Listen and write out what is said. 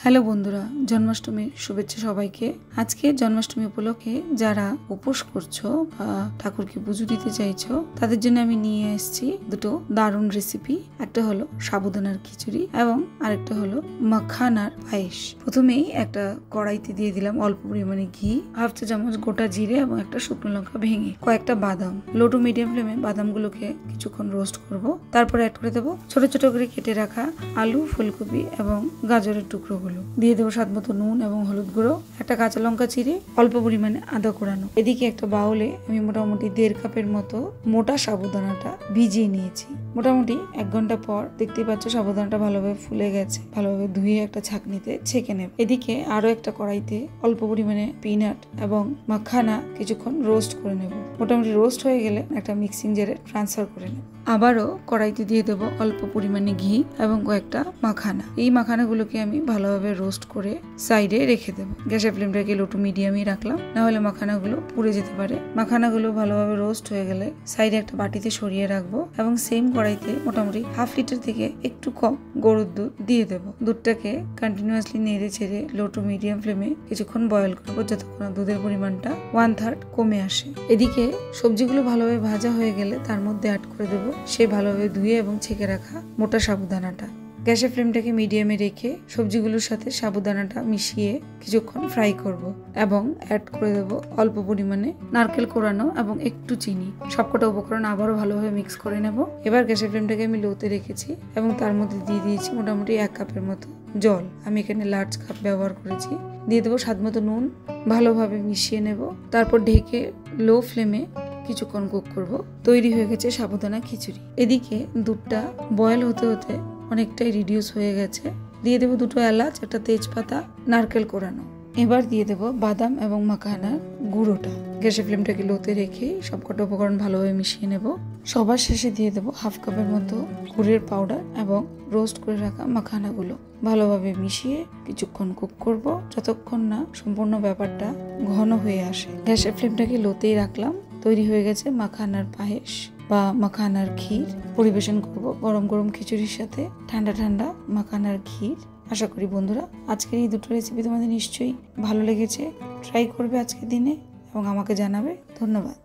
Hello বন্ধুরা, জন্মাষ্টমীর শুভেচ্ছা সবাইকে। আজকে জন্মাষ্টমী উপলক্ষে যারা উপোস করছো বা ঠাকুরকে পুজো দিতে চাইছো তাদের জন্য আমি নিয়ে এসেছি দুটো দারুণ রেসিপি। একটা হলো সাবুদানার খিচুড়ি এবং আরেকটা হলো মাখানার পায়েস। প্রথমেই একটা কড়াইতে দিয়ে দিলাম অল্প পরিমাণে ঘি, হাফ চা চামচ গোটা জিরে এবং একটা শুকনো লঙ্কা ভেঙে, কয়েকটা বাদাম। লো টু মিডিয়াম ফ্লেমে বাদামগুলোকে কিছুক্ষণ রোস্ট করব। তারপর অ্যাড করে দেবো ছোট ছোট করে কেটে রাখা আলু, ফুলকপি এবং গাজরের টুকরোগুলো। দিয়ে দেবো স্বাদ মতো নুন এবং হলুদ গুঁড়ো, একটা কাঁচা লঙ্কা চিড়ে, অল্প পরিমাণে আদা কোরানো। এদিকে একটা বাউলে আমি মোটামুটি 1.5 কাপের মতো মোটা সাবুদানাটা ভিজিয়ে নিয়েছি। মোটামুটি 1 ঘন্টা পর দেখতেই পাচ্ছ সাবুদানাটা ভালোভাবে ফুলে গেছে। ভালোভাবে ধুয়ে একটা ছাঁকনিতে ছেঁকে নেব। এদিকে আরো একটা কড়াইতে অল্প পরিমাণে পিনাট এবং মাখানা কিছুক্ষণ রোস্ট করে নেব। মোটামুটি রোস্ট হয়ে গেলে একটা মিক্সিং জারে ট্রান্সফার করে নেব। আবারও কড়াইতে দিয়ে দেবো অল্প পরিমাণে ঘি এবং কয়েকটা মাখানা। এই মাখানাগুলোকে আমি ভালোভাবে রোস্ট করে সাইডে রেখে দেবো। গ্যাসের ফ্লেমটাকে লো টু মিডিয়ামই রাখলাম, না হলে মাখানাগুলো পুড়ে যেতে পারে। মাখানাগুলো ভালোভাবে রোস্ট হয়ে গেলে সাইডে একটা বাটিতে সরিয়ে রাখবো এবং সেম কড়াইতে মোটামুটি 1/2 লিটার থেকে একটু কম গরুর দুধ দিয়ে দেবো। দুধটাকে কন্টিনিউয়াসলি নেড়ে ছেড়ে লো টু মিডিয়াম ফ্লেমে কিছুক্ষণ বয়েল করবো যতক্ষণ দুধের পরিমাণটা 1/3 কমে আসে। এদিকে সবজিগুলো ভালোভাবে ভাজা হয়ে গেলে তার মধ্যে অ্যাড করে দেবো সেই ভালোভাবে ধুয়ে এবং ছেঁকে রাখা মোটা সাবুদানাটা। গ্যাসের ফ্লেমটাকে মিডিয়ামে রেখে সবজিগুলোর সাথে সাবুদানাটা মিশিয়ে কিছুক্ষণ ফ্রাই করব এবং অ্যাড করে দেব অল্প পরিমাণে নারকেল কোরানো এবং একটু চিনি। সবকটা উপকরণ আবারও ভালোভাবে মিক্স করে নেব। এবার গ্যাসের ফ্লেমটাকে আমি লোতে রেখেছি এবং তার মধ্যে দিয়ে দিয়েছি মোটামুটি 1 কাপের মতো জল। আমি এখানে লার্জ কাপ ব্যবহার করেছি। দিয়ে দেবো স্বাদ মতো নুন, ভালোভাবে মিশিয়ে নেব। তারপর ঢেকে লো ফ্লেমে কিছুক্ষণ কুক করব। তৈরি হয়ে গেছে সাবুদানা খিচুড়ি। এদিকে দুধটা বয়েল হতে হতে অনেকটাই রিডিউস হয়ে গেছে। দিয়ে দেবো 2টো এলাচ, একটা তেজপাতা, নারকেল কোরানো। এবার দিয়ে দেবো বাদাম এবং মাখানার গুঁড়োটা। গ্যাসের ফ্লেমটাকে লোতে রেখে সবকটা উপকরণ ভালোভাবে মিশিয়ে নেব। সবার শেষে দিয়ে দেবো 1/2 কাপের মতো গুড়ের পাউডার এবং রোস্ট করে রাখা মাখানাগুলো। ভালোভাবে মিশিয়ে কিছুক্ষণ কুক করব যতক্ষণ না সম্পূর্ণ ব্যাপারটা ঘন হয়ে আসে। গ্যাসের ফ্লেমটাকে লোতেই রাখলাম। তৈরি হয়ে গেছে মাখানার পায়েস বা মাখানার ক্ষীর। পরিবেশন করব গরম গরম খিচুড়ির সাথে ঠান্ডা ঠান্ডা মাখানার ক্ষীর। আশা করি বন্ধুরা আজকের এই দুটো রেসিপি তোমাদের নিশ্চয়ই ভালো লেগেছে। ট্রাই করবে আজকের দিনে এবং আমাকে জানাবে। ধন্যবাদ।